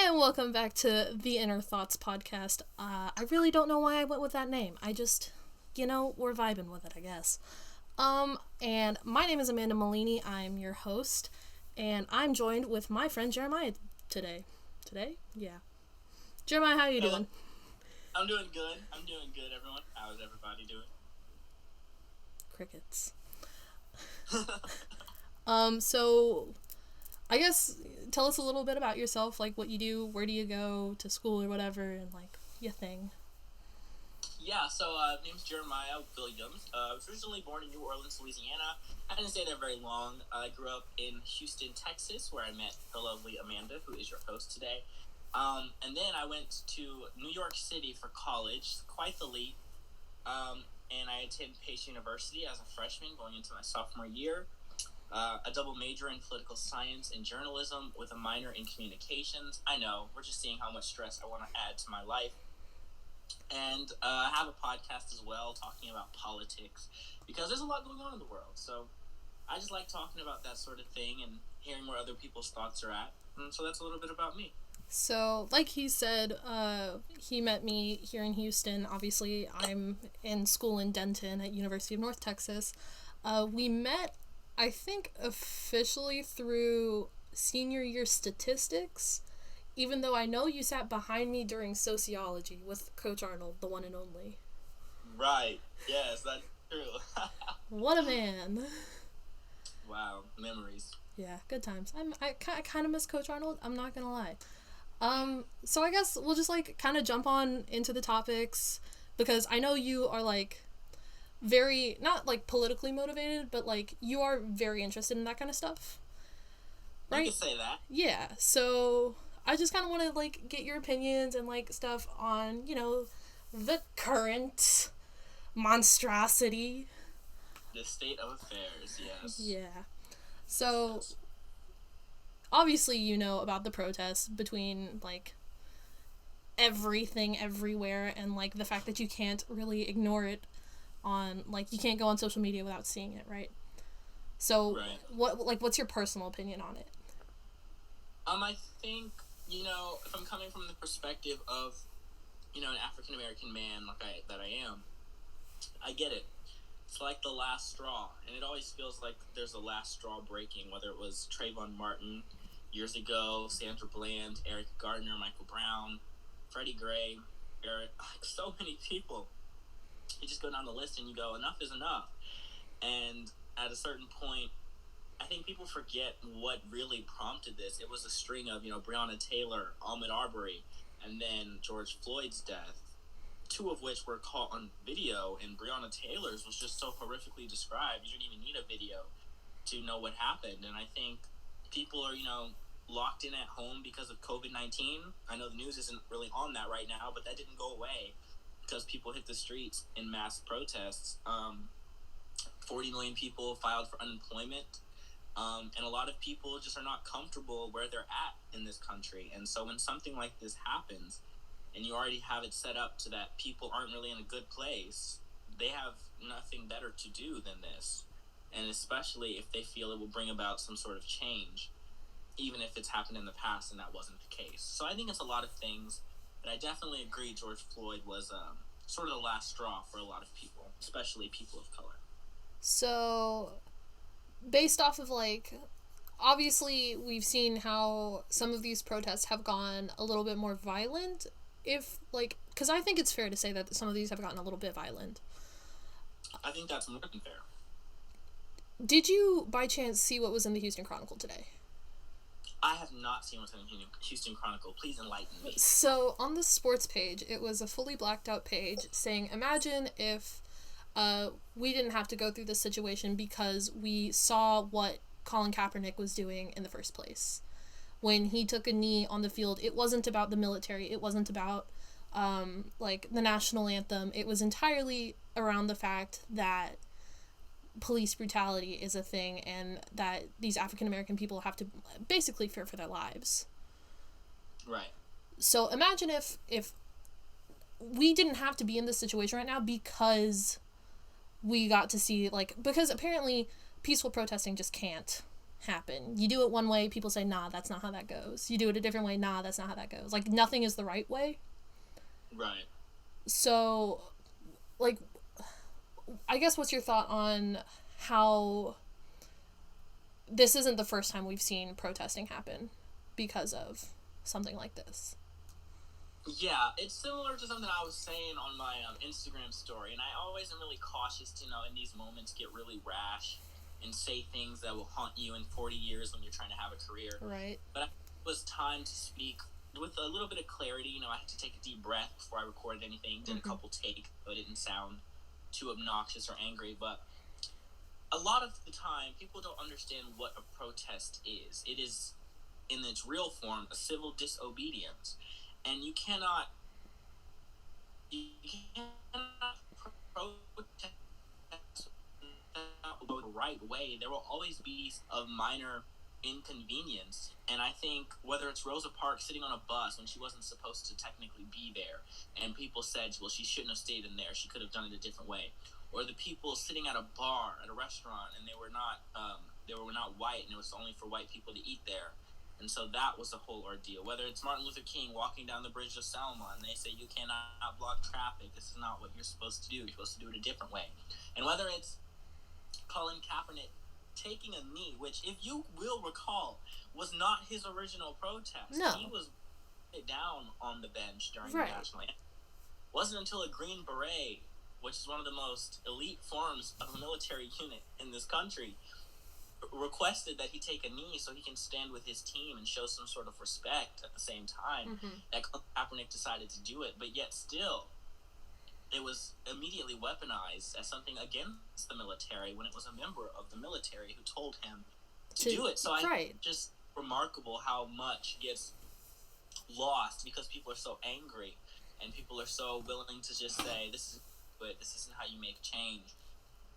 And welcome back to the Inner Thoughts podcast. I really don't know why I went with that name. I just, we're vibing with it, I guess. And my name is Amanda Malini. I'm your host, and I'm joined with my friend Jeremiah today. Today? Yeah. Jeremiah, how are you doing? I'm doing good. Everyone. How is everybody doing? Crickets. So I guess tell us a little bit about yourself, like what you do, where do you go to school or whatever, and like your thing. Yeah, so name's Jeremiah Williams. I was originally born in New Orleans, Louisiana. I didn't stay there very long. I grew up in Houston, Texas, where I met the lovely Amanda, who is your host today. And then I went to New York City for college, quite the leap. And I attended Pace University as a freshman going into my sophomore year. A double major in political science and journalism with a minor in communications. I know, we're just seeing how much stress I want to add to my life. And I have a podcast as well talking about politics because there's a lot going on in the world. So I just like talking about that sort of thing and hearing where other people's thoughts are at. And so that's a little bit about me. So, like he said, he met me here in Houston. Obviously, I'm in school in Denton at University of North Texas. We met, I think, officially through senior year statistics, even though I know you sat behind me during sociology with Coach Arnold, the one and only. Right. Yes, that's true. What a man. Wow. Memories. Yeah, good times. I kind of miss Coach Arnold. I'm not going to lie. So I guess we'll just, kind of jump on into the topics, because I know you are, very, not, politically motivated, but, you are very interested in that kind of stuff. Right? You can say that. Yeah, so I just kind of want to, get your opinions and, stuff on, the current monstrosity. The state of affairs, yes. Yeah. So obviously you know about the protests between, everything everywhere, and, the fact that you can't really ignore it on, you can't go on social media without seeing it, right? So, right. What's your personal opinion on it? I think, if I'm coming from the perspective of, an African-American man that I am, I get it. It's like the last straw, and it always feels like there's a last straw breaking, whether it was Trayvon Martin years ago, Sandra Bland, Eric Gardner, Michael Brown, Freddie Gray, so many people. You just go down the list and you go, enough is enough. And at a certain point, I think people forget what really prompted this. It was a string of, Breonna Taylor, Ahmaud Arbery, and then George Floyd's death, two of which were caught on video, and Breonna Taylor's was just so horrifically described. You didn't even need a video to know what happened. And I think people are, locked in at home because of COVID-19. I know the news isn't really on that right now, but that didn't go away because people hit the streets in mass protests. 40 million people filed for unemployment. And a lot of people just are not comfortable where they're at in this country. And so when something like this happens, and you already have it set up so that people aren't really in a good place, they have nothing better to do than this. And especially if they feel it will bring about some sort of change, even if it's happened in the past and that wasn't the case. So I think it's a lot of things, but I definitely agree George Floyd was sort of the last straw for a lot of people, especially people of color. So, based off of, obviously we've seen how some of these protests have gone a little bit more violent, because I think it's fair to say that some of these have gotten a little bit violent. I think that's more than fair. Did you, by chance, see what was in the Houston Chronicle today? I have not seen what's in the Houston Chronicle. Please enlighten me. So, on the sports page, it was a fully blacked out page saying, imagine if we didn't have to go through this situation because we saw what Colin Kaepernick was doing in the first place. When he took a knee on the field, it wasn't about the military. It wasn't about, the national anthem. It was entirely around the fact that police brutality is a thing and that these African-American people have to basically fear for their lives. Right. So imagine if we didn't have to be in this situation right now because we got to see, because apparently peaceful protesting just can't happen. You do it one way, people say, nah, that's not how that goes. You do it a different way, nah, that's not how that goes. Like, nothing is the right way. Right. So, like, I guess what's your thought on how this isn't the first time we've seen protesting happen because of something like this? Yeah, it's similar to something I was saying on my Instagram story, and I always am really cautious to, in these moments, get really rash and say things that will haunt you in 40 years when you're trying to have a career. Right. But it was time to speak with a little bit of clarity. I had to take a deep breath before I recorded anything, did a couple takes, so it didn't sound too obnoxious or angry. But a lot of the time, people don't understand what a protest is. It is, in its real form, a civil disobedience. And you cannot protest the right way. There will always be a minor inconvenience. And I think whether it's Rosa Parks sitting on a bus when she wasn't supposed to technically be there, and people said, well, she shouldn't have stayed in there, she could have done it a different way, or the people sitting at a bar at a restaurant and they were not white, and it was only for white people to eat there. And so that was a whole ordeal. Whether it's Martin Luther King walking down the bridge of Selma and they say you cannot block traffic, this is not what you're supposed to do, you're supposed to do it a different way. And whether it's Colin Kaepernick taking a knee, which, if you will recall, was not his original protest. No. He was down on the bench during right. the national anthem. It wasn't until a Green Beret, which is one of the most elite forms of a military unit in this country, requested that he take a knee so he can stand with his team and show some sort of respect at the same time, that Kaepernick decided to do it. But yet still, it was immediately weaponized as something against the military when it was a member of the military who told him to do it. So I think it's just remarkable how much gets lost because people are so angry and people are so willing to just say, this isn't how you make change.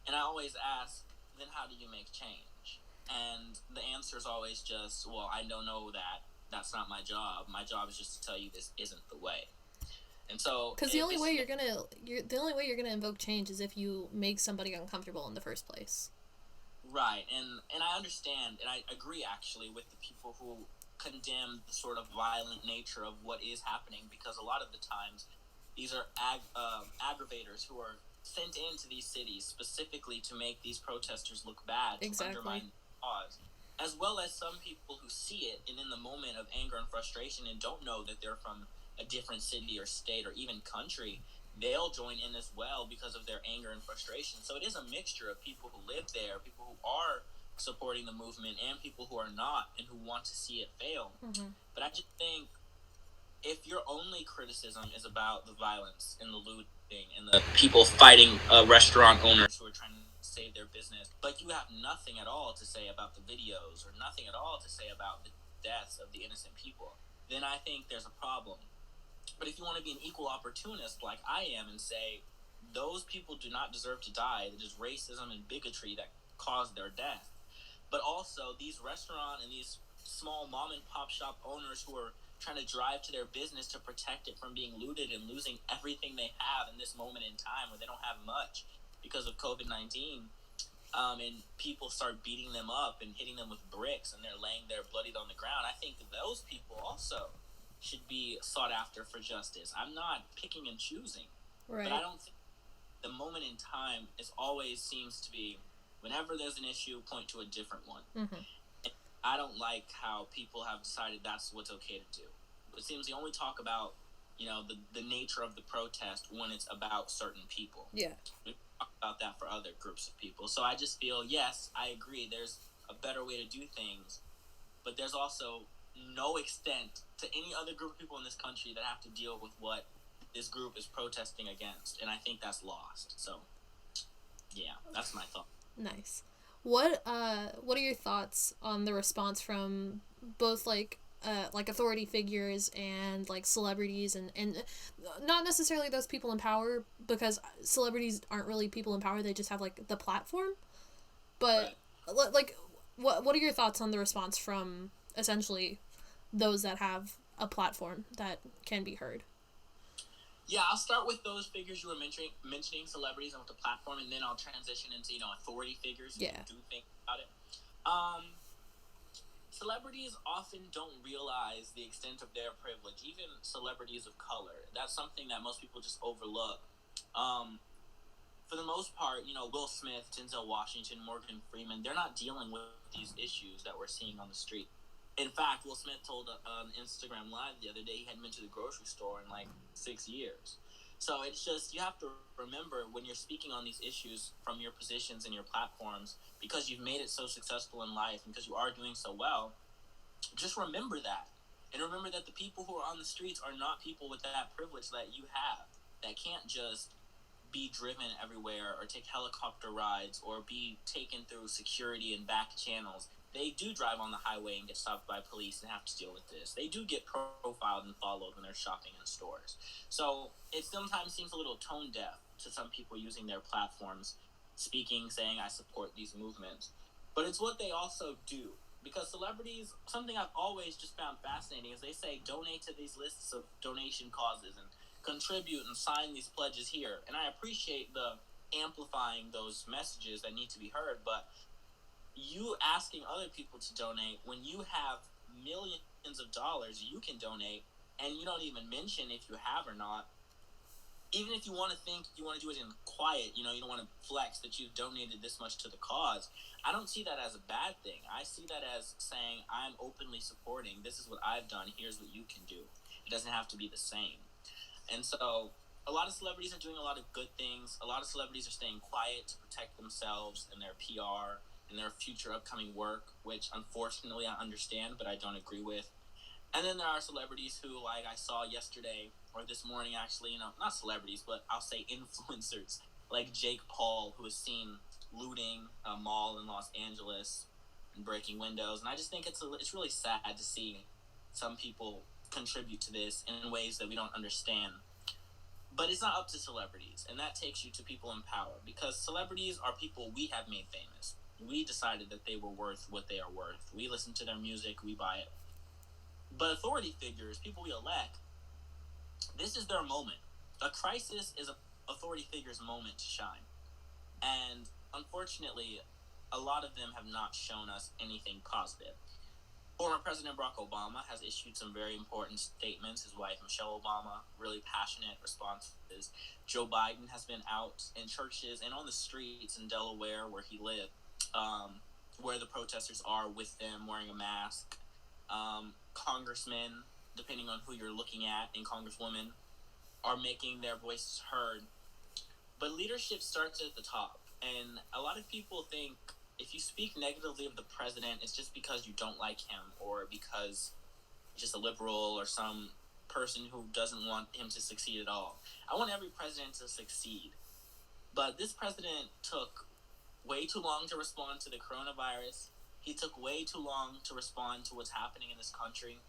And I always ask, then how do you make change? And the answer is always just, well, I don't know that. That's not my job. My job is just to tell you this isn't the way. And so, because the only way you're gonna invoke change is if you make somebody uncomfortable in the first place. Right, and I understand, and I agree actually with the people who condemn the sort of violent nature of what is happening, because a lot of the times these are aggravators who are sent into these cities specifically to make these protesters look bad, to undermine the cause, as well as some people who see it and in the moment of anger and frustration and don't know that they're from a different city or state or even country, they'll join in as well because of their anger and frustration. So it is a mixture of people who live there, people who are supporting the movement, and people who are not and who want to see it fail. But I just think if your only criticism is about the violence and the looting and the people fighting restaurant owners who are trying to save their business, but you have nothing at all to say about the videos or nothing at all to say about the deaths of the innocent people, then I think there's a problem. But if you want to be an equal opportunist like I am and say those people do not deserve to die, it is racism and bigotry that caused their death, but also these restaurant and these small mom and pop shop owners who are trying to drive to their business to protect it from being looted and losing everything they have in this moment in time where they don't have much because of COVID-19, and people start beating them up and hitting them with bricks and they're laying there bloodied on the ground. I think those people also should be sought after for justice. I'm not picking and choosing, but I don't think the moment in time is always seems to be whenever there's an issue, point to a different one. I don't like how people have decided that's what's okay to do. It seems they only talk about, the nature of the protest when it's about certain people. Yeah. We talk about that for other groups of people. So I just feel, yes, I agree, there's a better way to do things, but there's also no extent to any other group of people in this country that have to deal with what this group is protesting against, and I think that's lost. So, yeah, that's my thought. Nice. What are your thoughts on the response from both like authority figures and like celebrities and not necessarily those people in power, because celebrities aren't really people in power, they just have like the platform, but like what are your thoughts on the response from essentially those that have a platform that can be heard? Yeah, I'll start with those figures you were mentioning celebrities and with the platform, and then I'll transition into, authority figures who do think about it. celebrities often don't realize the extent of their privilege, even celebrities of color. That's something that most people just overlook. Um, for the most part, Will Smith, Denzel Washington, Morgan Freeman, they're not dealing with these issues that we're seeing on the street. In fact, Will Smith told on Instagram Live the other day he hadn't been to the grocery store in like 6 years. So it's just, you have to remember when you're speaking on these issues from your positions and your platforms, because you've made it so successful in life and because you are doing so well, just remember that. And remember that the people who are on the streets are not people with that privilege that you have, that can't just be driven everywhere or take helicopter rides or be taken through security and back channels. They do drive on the highway and get stopped by police and have to deal with this. They do get profiled and followed when they're shopping in stores. So it sometimes seems a little tone deaf to some people using their platforms, speaking, saying, I support these movements. But it's what they also do. Because celebrities, something I've always just found fascinating is they say donate to these lists of donation causes and contribute and sign these pledges here. And I appreciate the amplifying those messages that need to be heard, but you asking other people to donate when you have millions of dollars you can donate, and you don't even mention if you have or not. Even if you want to think you want to do it in quiet, you don't want to flex that you've donated this much to the cause. I don't see that as a bad thing. I see that as saying, I'm openly supporting. This is what I've done. Here's what you can do. It doesn't have to be the same. And so a lot of celebrities are doing a lot of good things. A lot of celebrities are staying quiet to protect themselves and their PR and their future upcoming work, which unfortunately I understand, but I don't agree with. And then there are celebrities who, like I saw yesterday, or this morning actually, not celebrities, but I'll say influencers, like Jake Paul, who was seen looting a mall in Los Angeles and breaking windows. And I just think it's really sad to see some people contribute to this in ways that we don't understand. But it's not up to celebrities, and that takes you to people in power, because celebrities are people we have made famous. We decided that they were worth what they are worth. We listen to their music, we buy it. But authority figures, people we elect, this is their moment. A crisis is an authority figure's moment to shine. And unfortunately, a lot of them have not shown us anything positive. Former President Barack Obama has issued some very important statements. His wife, Michelle Obama, really passionate responses. Joe Biden has been out in churches and on the streets in Delaware where he lived, where the protesters are with them wearing a mask. Congressmen, depending on who you're looking at, and congresswomen are making their voices heard. But leadership starts at the top. And a lot of people think if you speak negatively of the president, it's just because you don't like him, or because he's just a liberal or some person who doesn't want him to succeed at all. I want every president to succeed. But this president took way too long to respond to the coronavirus. He took way too long to respond to what's happening in this country.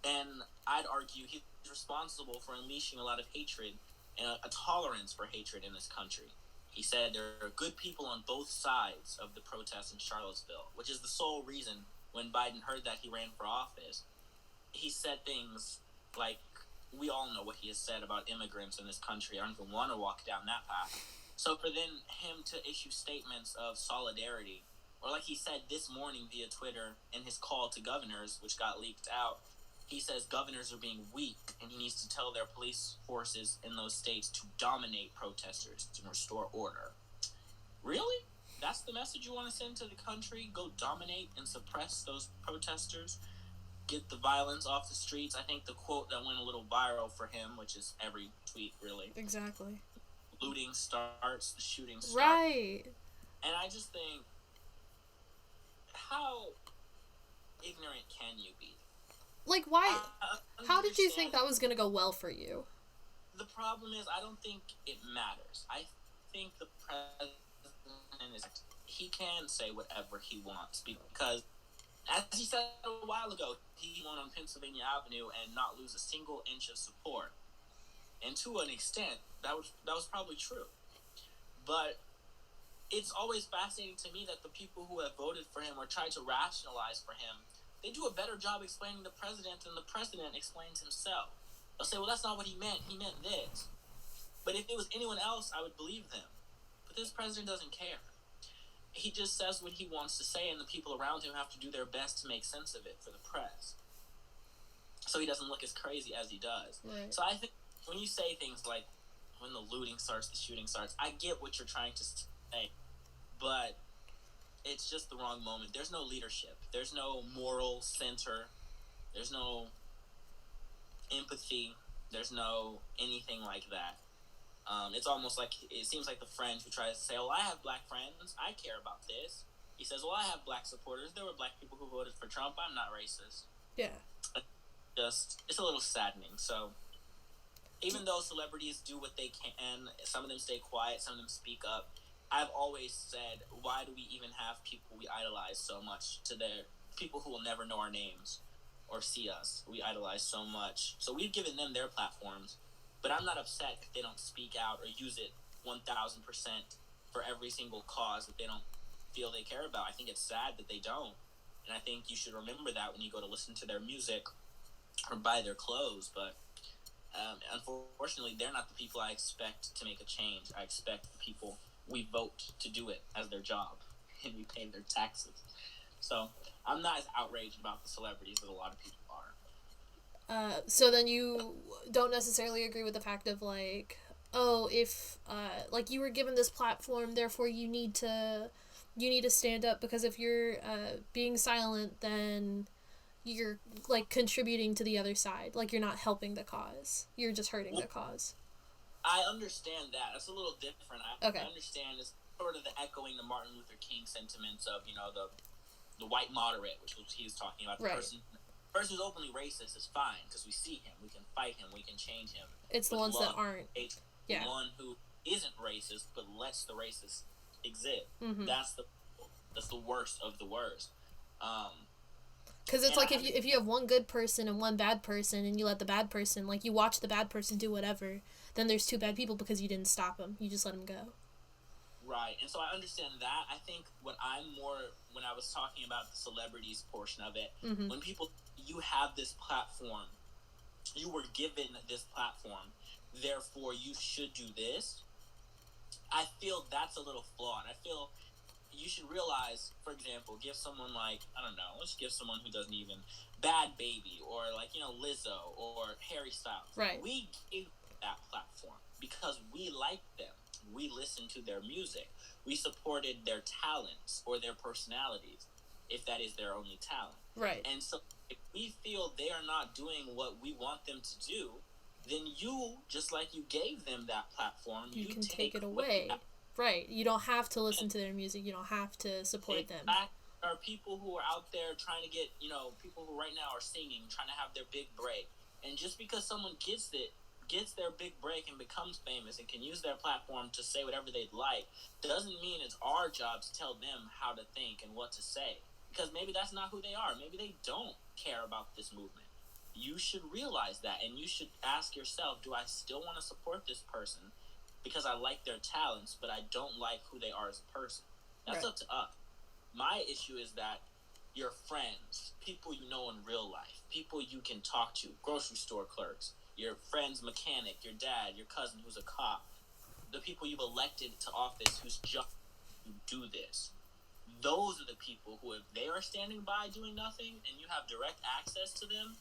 And I'd argue he's responsible for unleashing a lot of hatred and a tolerance for hatred in this country. He said there are good people on both sides of the protests in Charlottesville, which is the sole reason when Biden heard that he ran for office. He said things like, we all know what he has said about immigrants in this country. I don't even want to walk down that path. So for then him to issue statements of solidarity, or like he said this morning via Twitter in his call to governors, which got leaked out, he says governors are being weak and he needs to tell their police forces in those states to dominate protesters and restore order. Really? That's the message you want to send to the country? Go dominate and suppress those protesters? Get the violence off the streets? I think the quote that went a little viral for him, which is every tweet really. Exactly. Looting starts, the shooting starts. Right. And I just think, how ignorant can you be? Like, why? How did you think that was going to go well for you? The problem is, I don't think it matters. I think the president he can say whatever he wants, because, as he said a while ago, he won on Pennsylvania Avenue and not lose a single inch of support. And to an extent, that was probably true. But it's always fascinating to me that the people who have voted for him or tried to rationalize for him, they do a better job explaining the president than the president explains himself. They'll say, well, that's not what he meant. He meant this. But if it was anyone else, I would believe them. But this president doesn't care. he just says what he wants to say, and the people around him have to do their best to make sense of it for the press, so he doesn't look as crazy as he does. Right. So I think when you say things like, when the looting starts, the shooting starts, I get what you're trying to say, but it's just the wrong moment. There's no leadership. There's no moral center. There's no empathy. There's no anything like that. It's almost like, it seems like the friend who tries to say, well, I have black friends. I care about this. He says, well, I have black supporters. There were black people who voted for Trump. I'm not racist. Yeah. It's a little saddening. So even though celebrities do what they can, some of them stay quiet, some of them speak up, I've always said, why do we even have people we idolize so much, to their people who will never know our names or see us? We idolize so much. So we've given them their platforms, but I'm not upset if they don't speak out or use it 1,000% for every single cause that they don't feel they care about. I think it's sad that they don't. And I think you should remember that when you go to listen to their music or buy their clothes. But unfortunately, they're not the people I expect to make a change. I expect the people we vote to do it as their job, and we pay their taxes. So I'm not as outraged about the celebrities as a lot of people are. So then you don't necessarily agree with the fact of, like, oh, if like, you were given this platform, therefore you need to stand up, because if you're being silent, then you're, like, contributing to the other side. Like, you're not helping the cause. You're just hurting the cause. I understand that. It's a little different. I understand it's sort of the echoing the Martin Luther King sentiments of, the white moderate, which he was talking about. The person who's openly racist is fine, because we see him, we can fight him, we can change him. It's the ones that aren't. The one who isn't racist but lets the racist exist. Mm-hmm. That's the worst of the worst. Because it's like, if you have one good person and one bad person, and you let the bad person, like, you watch the bad person do whatever, then there's two bad people because you didn't stop them. You just let them go. Right. And so I understand that. I think when I was talking about the celebrities portion of it, mm-hmm. when people, you have this platform, you were given this platform, therefore you should do this, I feel that's a little flawed. I feel you should realize, for example, give someone like, I don't know, let's give someone who doesn't even, Bad Baby, or like, Lizzo, or Harry Styles. Right. We gave that platform because we liked them. We listened to their music. We supported their talents or their personalities, if that is their only talent. Right. And so if we feel they are not doing what we want them to do, then you, just like you gave them that platform, you can take it away. Right. You don't have to listen to their music. You don't have to support them. There are people who are out there trying to get, people who right now are singing, trying to have their big break. And just because someone gets their big break and becomes famous and can use their platform to say whatever they'd like, doesn't mean it's our job to tell them how to think and what to say. Because maybe that's not who they are. Maybe they don't care about this movement. You should realize that, and you should ask yourself, do I still want to support this person because I like their talents, but I don't like who they are as a person? That's up to us. My issue is that your friends, people you know in real life, people you can talk to, grocery store clerks, your friend's mechanic, your dad, your cousin who's a cop, the people you've elected to office whose job to do this. Those are the people who, if they are standing by doing nothing and you have direct access to them,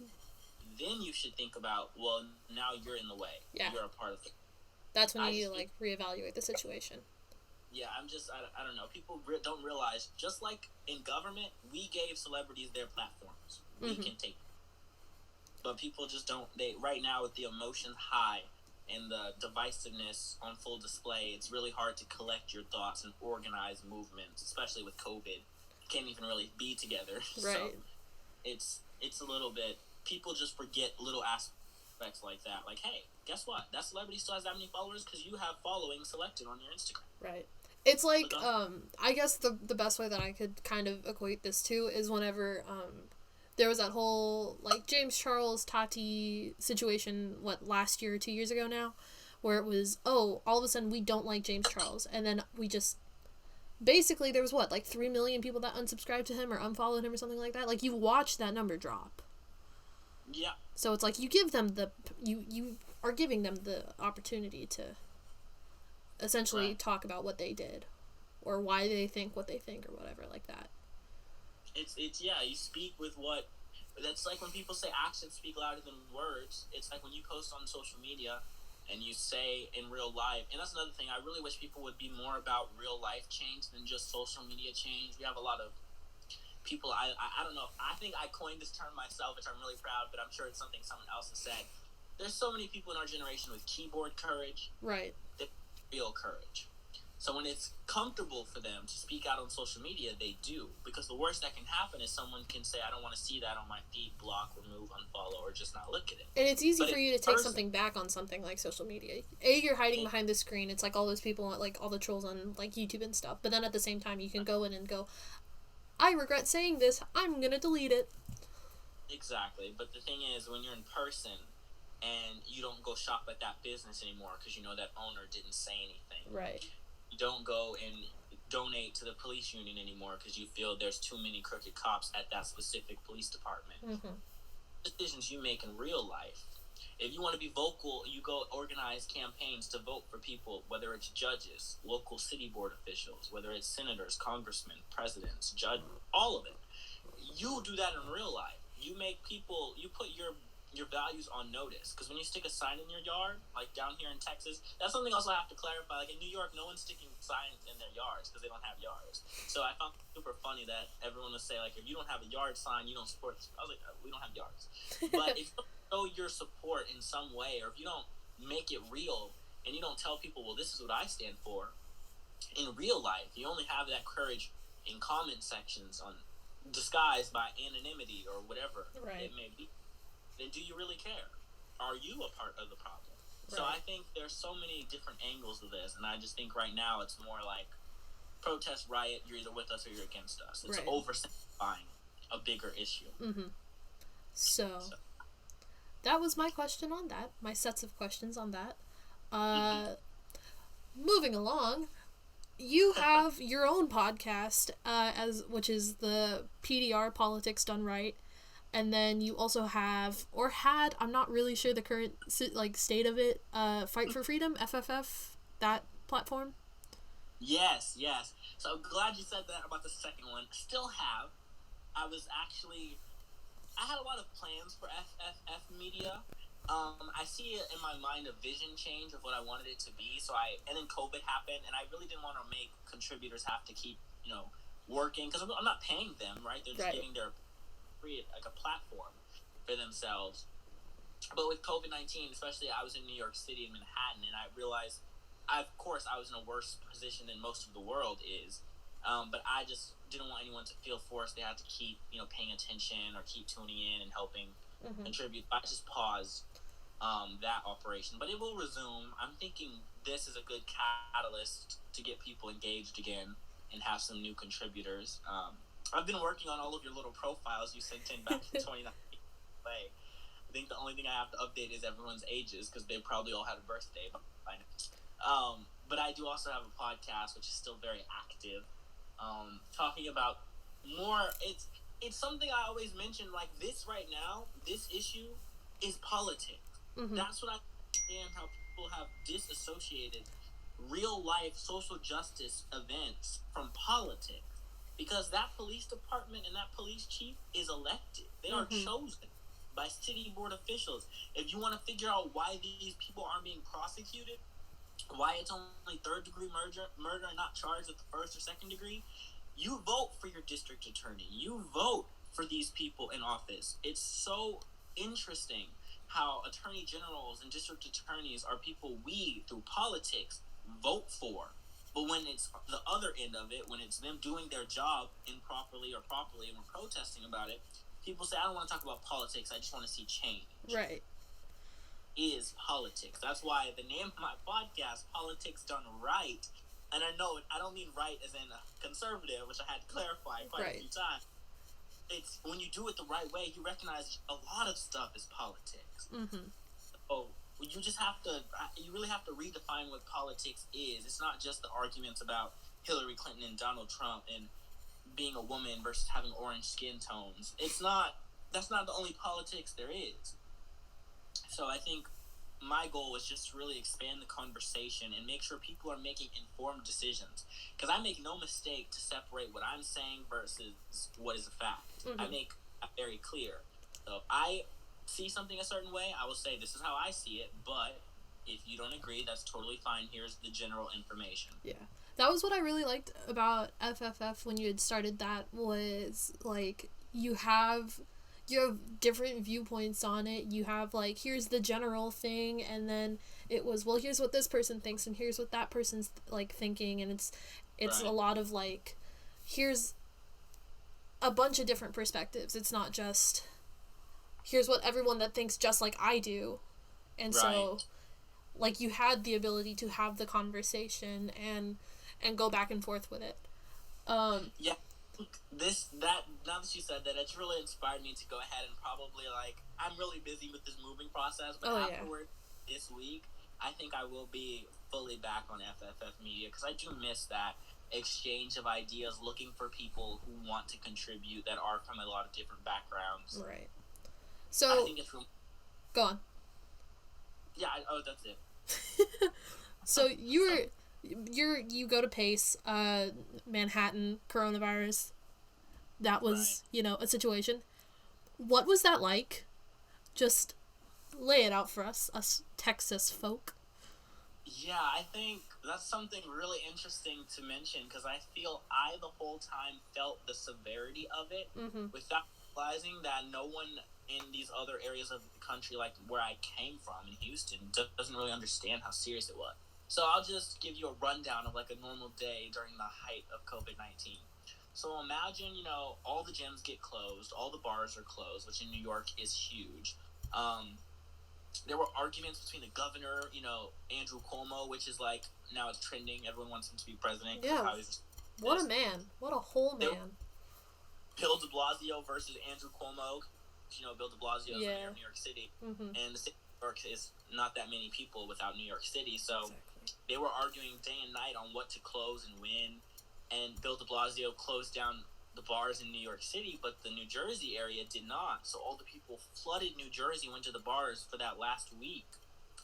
then you should think about, well, now you're in the way. Yeah. You're a part of it. That's when you, reevaluate the situation. Yeah, I don't know. People don't realize, just like in government, we gave celebrities their platforms. We can take them. But people just don't, right now with the emotions high and the divisiveness on full display, it's really hard to collect your thoughts and organize movements, especially with COVID. You can't even really be together. Right. So it's a little bit, people just forget little aspects like that. Like, hey, guess what? That celebrity still has that many followers because you have following selected on your Instagram. Right. It's like, I guess the best way that I could kind of equate this to is whenever, there was that whole, James Charles, Tati situation, last year or 2 years ago now, where it was, all of a sudden we don't like James Charles, and then we just, basically there was 3 million people that unsubscribed to him or unfollowed him or something like that. You watched that number drop. Yeah. So it's you give them you are giving them the opportunity to essentially talk about what they did. or why they think what they think or whatever like that. It's yeah, you speak with what. That's like when people say actions speak louder than words. It's like when you post on social media and you say in real life, and that's another thing. I really wish people would be more about real life change than just social media change. We have a lot of people. I don't know. I think I coined this term myself, which I'm really proud, but I'm sure it's something someone else has said. There's so many people in our generation with keyboard courage. Right. Real courage. So when it's comfortable for them to speak out on social media, they do. Because the worst that can happen is someone can say, I don't want to see that on my feed, block, remove, unfollow, or just not look at it. And it's easy for you to take something back on something like social media. You're hiding behind the screen. It's like all those people, like all the trolls on like YouTube and stuff. But then at the same time, you can go in and go, I regret saying this. I'm going to delete it. Exactly. But the thing is, when you're in person and you don't go shop at that business anymore because you know that owner didn't say anything. Right. You don't go and donate to the police union anymore because you feel there's too many crooked cops at that specific police department. Mm-hmm. Decisions you make in real life. If you want to be vocal, you go organize campaigns to vote for people, whether it's judges, local city board officials, whether it's senators, congressmen, presidents, judges, all of it. You do that in real life. You make people, you put your values on notice. Because when you stick a sign in your yard, like down here in Texas, that's something else I have to clarify. Like in New York, no one's sticking signs in their yards because they don't have yards. So I found it super funny that everyone would say, like, if you don't have a yard sign, you don't support this. I was like, we don't have yards. But if you don't show your support in some way, or if you don't make it real and you don't tell people, well, this is what I stand for, in real life, you only have that courage in comment sections on disguised by anonymity or whatever it may be. Then do you really care? Are you a part of the problem? Right. So I think there's so many different angles to this, and I just think right now it's more like protest, riot, you're either with us or you're against us. It's oversimplifying a bigger issue. Mm-hmm. So that was my question on that, my sets of questions on that. Moving along, you have your own podcast, which is the PDR, Politics Done Right. And then you also have, or had, I'm not really sure the current state of it, Fight for Freedom, FFF, that platform? Yes. So I'm glad you said that about the second one. Still have. I had a lot of plans for FFF Media. I see it in my mind a vision change of what I wanted it to be. And then COVID happened, and I really didn't want to make contributors have to keep, working, because I'm not paying them, right? They're just giving their like a platform for themselves. But with COVID-19, especially, I was in New York City in Manhattan, and I realized, of course, I was in a worse position than most of the world is. But I just didn't want anyone to feel forced they had to keep, paying attention or keep tuning in and helping contribute. I just paused that operation, but it will resume. I'm thinking this is a good catalyst to get people engaged again and have some new contributors. I've been working on all of your little profiles you sent in back in 2019. I think the only thing I have to update is everyone's ages because they probably all had a birthday by now. But I do also have a podcast which is still very active, talking about more. It's something I always mention. Like this right now, this issue is politics. Mm-hmm. That's what I understand, how people have disassociated real life social justice events from politics. Because that police department and that police chief is elected. They are chosen by city board officials. If you want to figure out why these people aren't being prosecuted, why it's only third-degree murder and not charged with the first or second degree, you vote for your district attorney. You vote for these people in office. It's so interesting how attorney generals and district attorneys are people we, through politics, vote for. But when it's the other end of it, when it's them doing their job improperly or properly and we're protesting about it, people say, I don't want to talk about politics, I just want to see change. Right. Is politics. That's why the name of my podcast, Politics Done Right, and I know I don't mean right as in conservative, which I had to clarify quite a few times. It's when you do it the right way, you recognize a lot of stuff is politics. Mm-hmm. So you really have to redefine what politics is. It's not just the arguments about Hillary Clinton and Donald Trump and being a woman versus having orange skin tones. That's not the only politics there is. So I think my goal was just to really expand the conversation and make sure people are making informed decisions. Because I make no mistake to separate what I'm saying versus what is a fact. Mm-hmm. I make that very clear. So if I see something a certain way, I will say, this is how I see it, but if you don't agree, that's totally fine. Here's the general information. Yeah. That was what I really liked about FFF when you had started that, was, like, you have different viewpoints on it. You have, like, here's the general thing, and then it was, well, here's what this person thinks, and here's what that person's, like, thinking, and it's Right. a lot of, like, here's a bunch of different perspectives. It's not just, here's what everyone that thinks just like I do. And Right. so, like, you had the ability to have the conversation and go back and forth with it. Yeah. Now that you said that, it's really inspired me to go ahead and probably, like, I'm really busy with this moving process, but afterward, this week, I think I will be fully back on FFF Media, because I do miss that exchange of ideas, looking for people who want to contribute that are from a lot of different backgrounds. Right. So, I think it's go on. Yeah, that's it. So, you go to PACE, Manhattan, coronavirus. That was, right. A situation. What was that like? Just lay it out for us Texas folk. Yeah, I think that's something really interesting to mention, because I feel I the whole time felt the severity of it, without realizing that no one in these other areas of the country, like where I came from in Houston, doesn't really understand how serious it was. So I'll just give you a rundown of, like, a normal day during the height of COVID-19. So imagine, all the gyms get closed, all the bars are closed, which in New York is huge. There were arguments between the governor, Andrew Cuomo, which is, like, now it's trending. Everyone wants him to be president. Yeah. What a man. What a whole man. Bill de Blasio versus Andrew Cuomo. Bill de Blasio is mayor of New York City. Mm-hmm. And the city of New York is not that many people without New York City. So they were arguing day and night on what to close and when. And Bill de Blasio closed down the bars in New York City, but the New Jersey area did not. So all the people flooded New Jersey, went to the bars for that last week.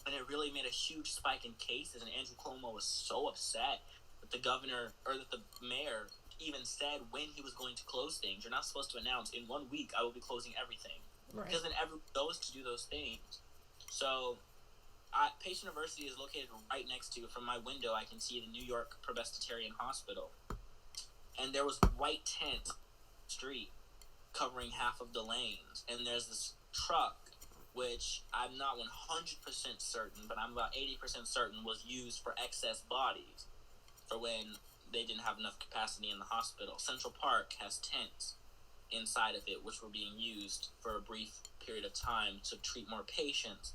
And it really made a huge spike in cases. And Andrew Cuomo was so upset that the governor, or that the mayor, even said when he was going to close things. You're not supposed to announce, in 1 week I will be closing everything. Right. Because then everyone goes to do those things. So Pace University is located right next to, from my window, I can see the New York Presbyterian Hospital. And there was white tent street covering half of the lanes. And there's this truck, which I'm not 100% certain, but I'm about 80% certain was used for excess bodies for when they didn't have enough capacity in the hospital. Central Park has tents inside of it, which were being used for a brief period of time to treat more patients.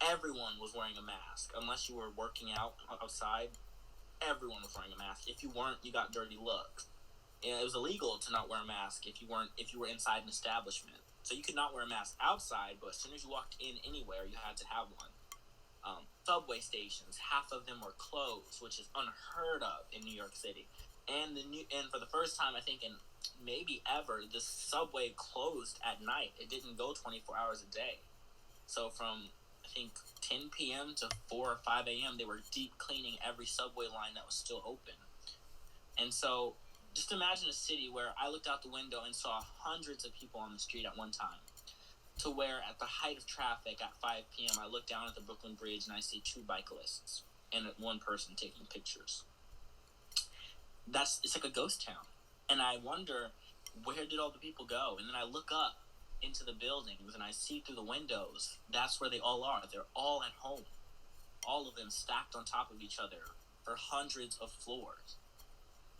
Everyone was wearing a mask. Unless you were working out outside, everyone was wearing a mask. If you weren't, you got dirty looks. And it was illegal to not wear a mask if you were inside an establishment. So you could not wear a mask outside, but as soon as you walked in anywhere, you had to have one. Subway stations, half of them were closed, which is unheard of in New York City. And for the first time, I think in maybe ever, the subway closed at night. It didn't go 24 hours a day. So from, I think, 10 p.m. to 4 or 5 a.m., they were deep cleaning every subway line that was still open. And so just imagine a city where I looked out the window and saw hundreds of people on the street at one time, to where at the height of traffic at 5 p.m., I look down at the Brooklyn Bridge and I see 2 bicyclists and one person taking pictures. It's like a ghost town. And I wonder, where did all the people go? And then I look up into the buildings and I see through the windows, that's where they all are. They're all at home. All of them stacked on top of each other for hundreds of floors.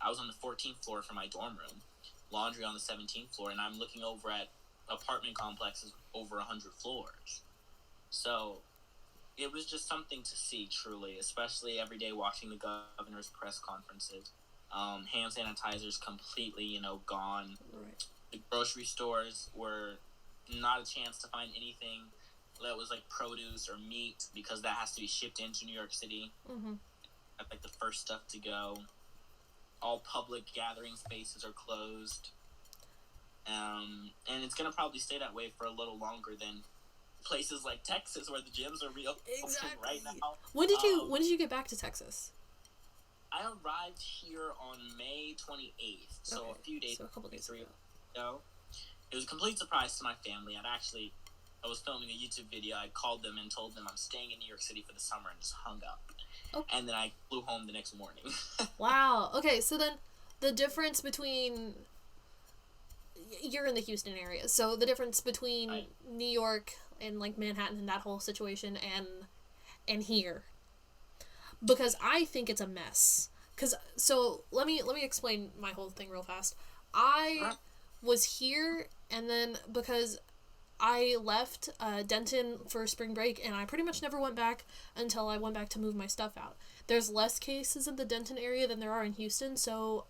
I was on the 14th floor for my dorm room, laundry on the 17th floor, and I'm looking over at apartment complexes over 100 floors. So it was just something to see, truly, especially every day watching the governor's press conferences. Hand sanitizers completely, gone. Right. The grocery stores were not a chance to find anything that was like produce or meat, because that has to be shipped into New York City. Mm-hmm. That's like the first stuff to go. All public gathering spaces are closed. And it's going to probably stay that way for a little longer than places like Texas where the gyms are real Exactly. right now. When did you get back to Texas? I arrived here on May 28th, so Okay, a few days, so a couple days ago. It was a complete surprise to my family. I was filming a YouTube video. I called them and told them I'm staying in New York City for the summer and just hung up. Okay. And then I flew home the next morning. Wow. Okay, so then the difference between... You're in the Houston area, so the difference between New York and, like, Manhattan and that whole situation and here. Because I think it's a mess. So let me explain my whole thing real fast. I was here, and then because I left Denton for spring break, and I pretty much never went back until I went back to move my stuff out. There's less cases in the Denton area than there are in Houston, so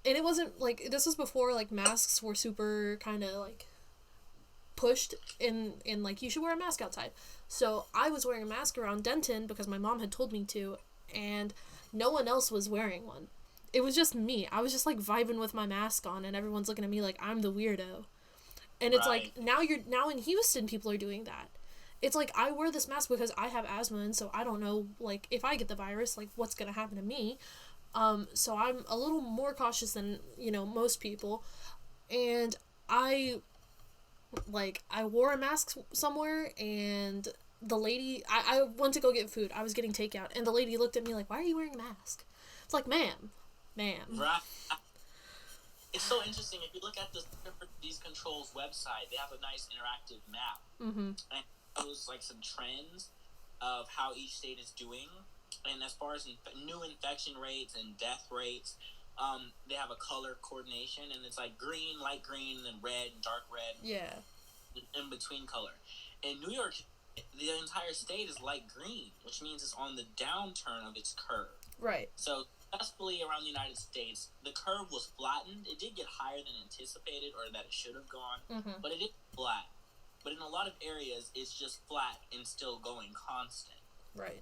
and it wasn't, like, this was before, like, masks were super kind of, like, pushed in, like, you should wear a mask outside. So I was wearing a mask around Denton because my mom had told me to, and no one else was wearing one. It was just me. I was just, like, vibing with my mask on, and everyone's looking at me like I'm the weirdo. And it's like, now in Houston, people are doing that. It's like, I wear this mask because I have asthma, and so I don't know, like, if I get the virus, like, what's gonna happen to me. So I'm a little more cautious than, most people. And I wore a mask somewhere, and the lady, I went to go get food. I was getting takeout, and the lady looked at me like, why are you wearing a mask? It's like, ma'am. Right. It's so interesting. If you look at these controls website, they have a nice interactive map. Mm-hmm. And it shows, like, some trends of how each state is doing. And as far as new infection rates and death rates, they have a color coordination, and it's like green, light green, and then red, dark red. Yeah. In between color. In New York, the entire state is light green, which means it's on the downturn of its curve. Right. So, successfully around the United States, the curve was flattened. It did get higher than anticipated, or that it should have gone, but it is flat. But in a lot of areas, it's just flat and still going constant. Right.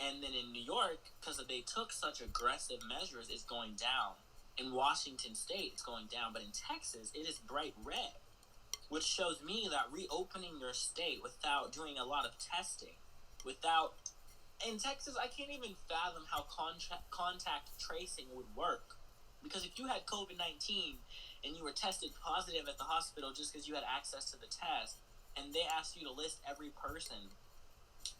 And then in New York, because they took such aggressive measures, it's going down. In Washington State, it's going down. But in Texas, it is bright red, which shows me that reopening your state without doing a lot of testing, in Texas, I can't even fathom how contact tracing would work. Because if you had COVID-19 and you were tested positive at the hospital just because you had access to the test, and they asked you to list every person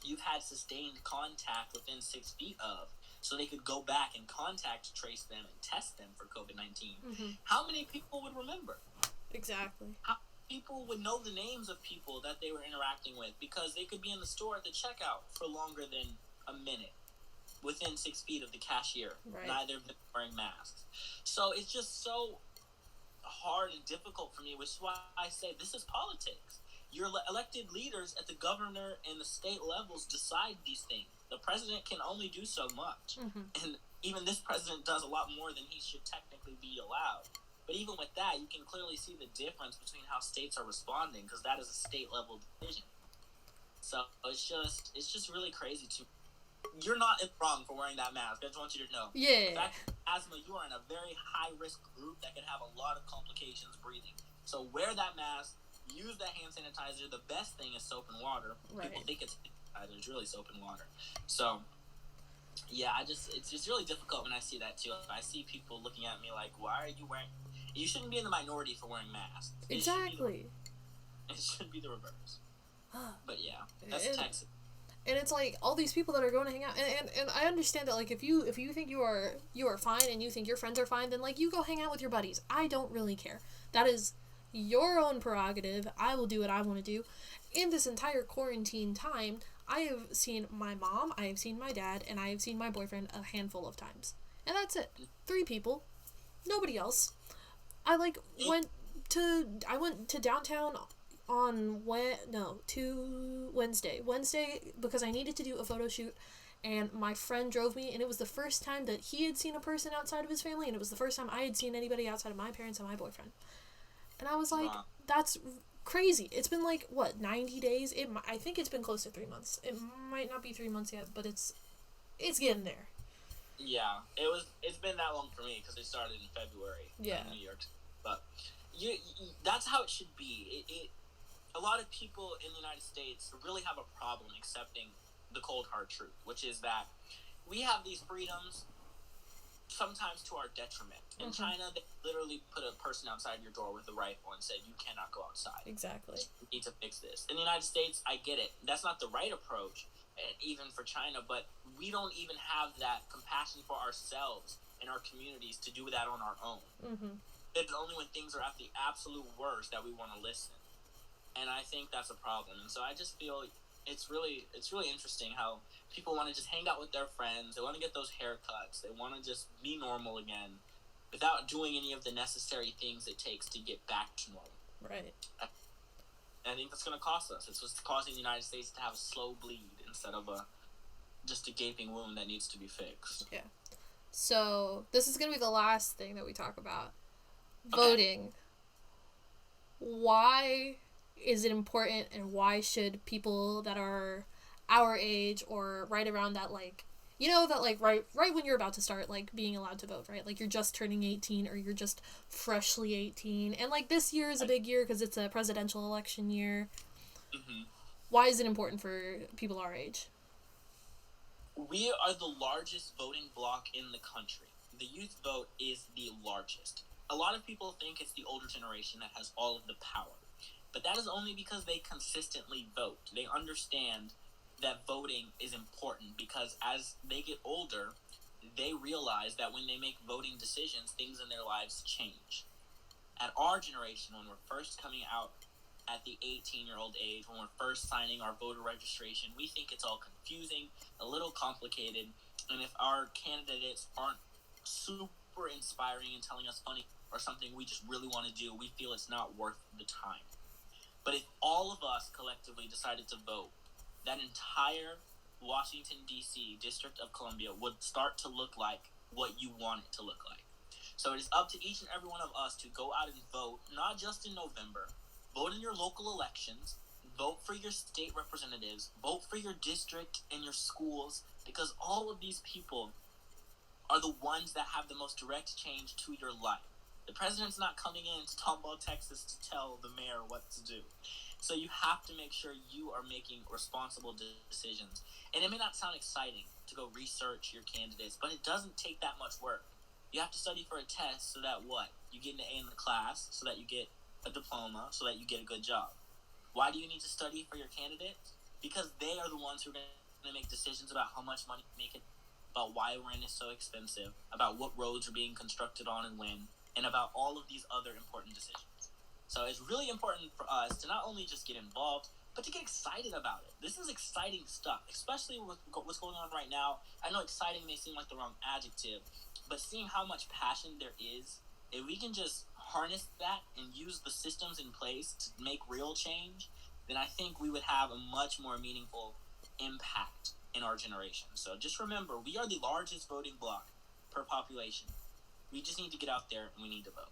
you've had sustained contact within 6 feet of, so they could go back and contact trace them and test them for COVID-19, how many people would remember? Exactly. How people would know the names of people that they were interacting with, because they could be in the store at the checkout for longer than a minute within 6 feet of the cashier, neither of them wearing masks. So it's just so hard and difficult for me, which is why I say this is politics. Your elected leaders at the governor and the state levels decide these things. The president can only do so much. And even this president does a lot more than he should technically be allowed. But even with that, you can clearly see the difference between how states are responding, because that is a state-level decision. So it's just really crazy to... You're not wrong for wearing that mask. I just want you to know. Yeah. In fact, asthma, you are in a very high-risk group that can have a lot of complications breathing. So wear that mask. Use that hand sanitizer. The best thing is soap and water. Right. People think it's sanitizer. It's really soap and water. So, yeah, it's just really difficult when I see that, too. I see people looking at me like, why are you wearing... You shouldn't be in the minority for wearing masks. Exactly. It should be the reverse. But, yeah, that's Texas. And it's like all these people that are going to hang out, and I understand that, like, if you think you are fine and you think your friends are fine, then, like, you go hang out with your buddies. I don't really care. That is your own prerogative. I will do what I want to do. In this entire quarantine time, I have seen my mom, I have seen my dad, and I have seen my boyfriend a handful of times. And that's it. 3 people. Nobody else. I went to downtown on Wednesday because I needed to do a photo shoot, and my friend drove me, and it was the first time that he had seen a person outside of his family, and it was the first time I had seen anybody outside of my parents and my boyfriend. And I was like, that's crazy. It's been 90 days? I think it's been close to 3 months. It might not be 3 months yet, but it's getting there. Yeah, it's been that long for me because it started in February in New York. But that's how it should be. a lot of people in the United States really have a problem accepting the cold hard truth, which is that we have these freedoms sometimes to our detriment. In China, they literally put a person outside your door with a rifle and said, you cannot go outside. Exactly. You need to fix this. In the United States, I get it. That's not the right approach, even for China, but we don't even have that compassion for ourselves and our communities to do that on our own. It's only when things are at the absolute worst that we want to listen. And I think that's a problem. And so I just feel it's really interesting how people want to just hang out with their friends. They want to get those haircuts. They want to just be normal again without doing any of the necessary things it takes to get back to normal. Right. I think that's going to cost us. It's what's causing the United States to have a slow bleed instead of just a gaping wound that needs to be fixed. Yeah. So this is going to be the last thing that we talk about. Voting. Why is it important, and why should people that are our age or right around that, like, you know, that like right when you're about to start like being allowed to vote, right? Like you're just turning 18 or you're just freshly 18, and like this year is a big year because it's a presidential election year. Why is it important for people our age? We are the largest voting bloc in the country. The youth vote is the largest. A lot of people think it's the older generation that has all of the power. But that is only because they consistently vote. They understand that voting is important because as they get older, they realize that when they make voting decisions, things in their lives change. At our generation, when we're first coming out at the 18-year-old age, when we're first signing our voter registration, we think it's all confusing, a little complicated, and if our candidates aren't super inspiring and telling us funny or something we just really want to do, we feel it's not worth the time. But if all of us collectively decided to vote, that entire Washington, D.C., District of Columbia would start to look like what you want it to look like. So it is up to each and every one of us to go out and vote, not just in November. Vote in your local elections. Vote for your state representatives. Vote for your district and your schools, because all of these people are the ones that have the most direct change to your life. The president's not coming in to Tomball, Texas to tell the mayor what to do. So you have to make sure you are making responsible decisions. And it may not sound exciting to go research your candidates, but it doesn't take that much work. You have to study for a test so that what? You get an A in the class, so that you get a diploma, so that you get a good job. Why do you need to study for your candidates? Because they are the ones who are going to make decisions about how much money to make it, about why rent is so expensive, about what roads are being constructed on and when, and about all of these other important decisions. So it's really important for us to not only just get involved, but to get excited about it. This is exciting stuff, especially with what's going on right now. I know exciting may seem like the wrong adjective, but seeing how much passion there is, if we can just harness that and use the systems in place to make real change, then I think we would have a much more meaningful impact in our generation. So just remember, we are the largest voting bloc per population. We just need to get out there and we need to vote.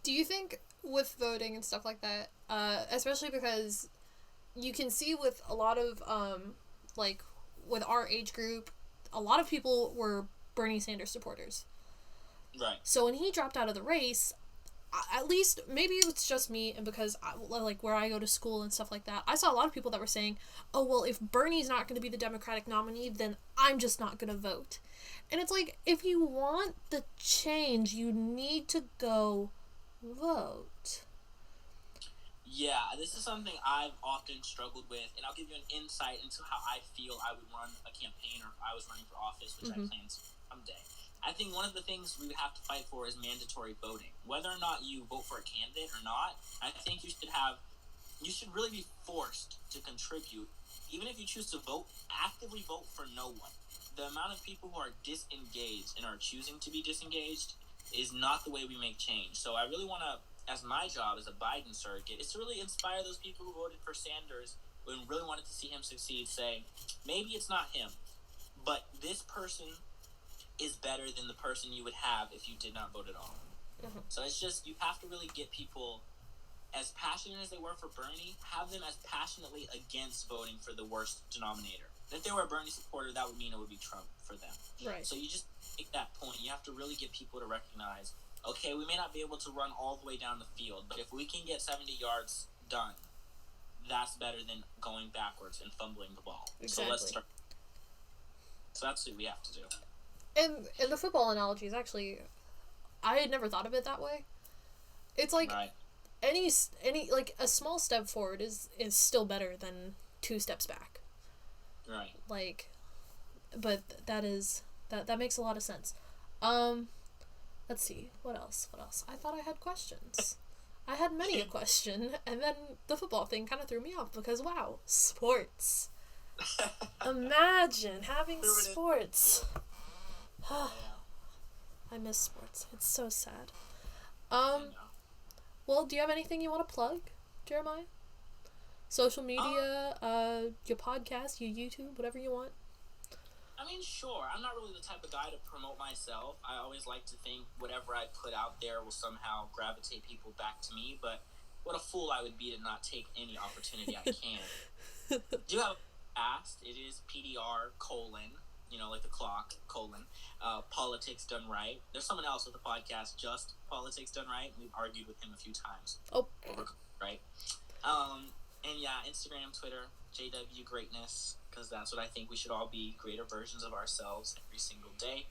Do you think with voting and stuff like that, especially because you can see with a lot of, like, with our age group, a lot of people were Bernie Sanders supporters. Right. So when he dropped out of the race, at least, maybe it's just me, and because, like, where I go to school and stuff like that, I saw a lot of people that were saying, oh, well, if Bernie's not going to be the Democratic nominee, then I'm just not going to vote. And it's like, if you want the change, you need to go vote. Yeah, this is something I've often struggled with, and I'll give you an insight into how I feel I would run a campaign, or if I was running for office, which I plan to someday. I think one of the things we would have to fight for is mandatory voting. Whether or not you vote for a candidate or not, I think you should really be forced to contribute. Even if you choose to vote, actively vote for no one. The amount of people who are disengaged and are choosing to be disengaged is not the way we make change. So I really want to, as my job as a Biden surrogate, is to really inspire those people who voted for Sanders and really wanted to see him succeed, say, maybe it's not him, but this person is better than the person you would have if you did not vote at all. So it's just, you have to really get people as passionate as they were for Bernie, have them as passionately against voting for the worst denominator. If they were a Bernie supporter, that would mean it would be Trump for them. Right. So you just make that point. You have to really get people to recognize, okay, we may not be able to run all the way down the field, but if we can get 70 yards done, that's better than going backwards and fumbling the ball. Exactly. So let's start. So that's what we have to do. And the football analogy is actually, I had never thought of it that way. It's like Right. any like a small step forward is still better than 2 steps back. Right. Like, but that makes a lot of sense. Let's see, what else? I thought I had questions. I had many a question, and then the football thing kind of threw me off because, wow, sports. Imagine having sports. I miss sports. It's so sad. Well, do you have anything you want to plug, Jeremiah? Social media, your podcast, your YouTube, whatever you want. I mean, sure. I'm not really the type of guy to promote myself. I always like to think whatever I put out there will somehow gravitate people back to me, but what a fool I would be to not take any opportunity I can. Do you have asked? It is PDR : like the clock, politics done right. There's someone else with the podcast, Just Politics Done Right. We've argued with him a few times. Oh. Right. And yeah, Instagram, Twitter, JWGreatness, because that's what I think we should all be, greater versions of ourselves every single day.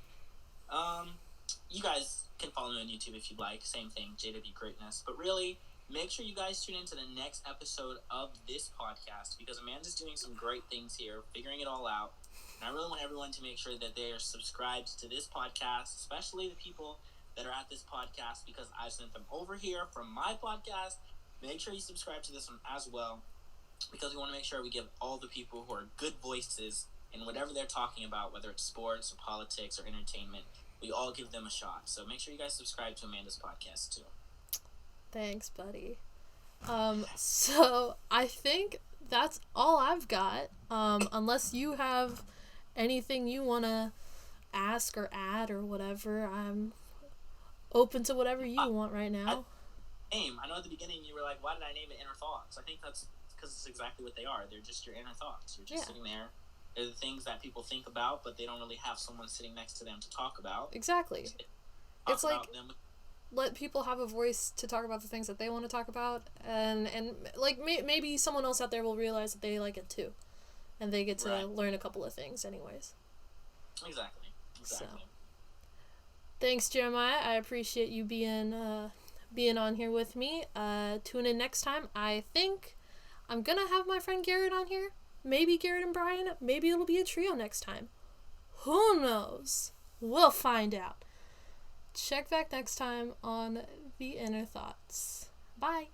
You guys can follow me on YouTube if you'd like. Same thing, JWGreatness. But really, make sure you guys tune into the next episode of this podcast, because Amanda's doing some great things here, figuring it all out. And I really want everyone to make sure that they are subscribed to this podcast, especially the people that are at this podcast, because I've sent them over here from my podcast. Make sure you subscribe to this one as well, because we want to make sure we give all the people who are good voices in whatever they're talking about, whether it's sports or politics or entertainment, we all give them a shot. So make sure you guys subscribe to Amanda's podcast too. Thanks, buddy. So I think that's all I've got. Unless you have anything you want to ask or add or whatever, I'm open to whatever you want right now. I know at the beginning you were like, why did I name it Inner Thoughts? I think that's because it's exactly what they are. They're just your inner thoughts. You're just sitting there. They're the things that people think about, but they don't really have someone sitting next to them to talk about. Exactly. It's like, let people have a voice to talk about the things that they want to talk about, and like maybe someone else out there will realize that they like it too, and they get to learn a couple of things anyways. Exactly. So, thanks, Jeremiah. I appreciate you being on here with me. Tune in next time. I think I'm gonna have my friend Garrett on here. Maybe Garrett and Brian. Maybe it'll be a trio next time. Who knows? We'll find out. Check back next time on The Inner Thoughts. Bye.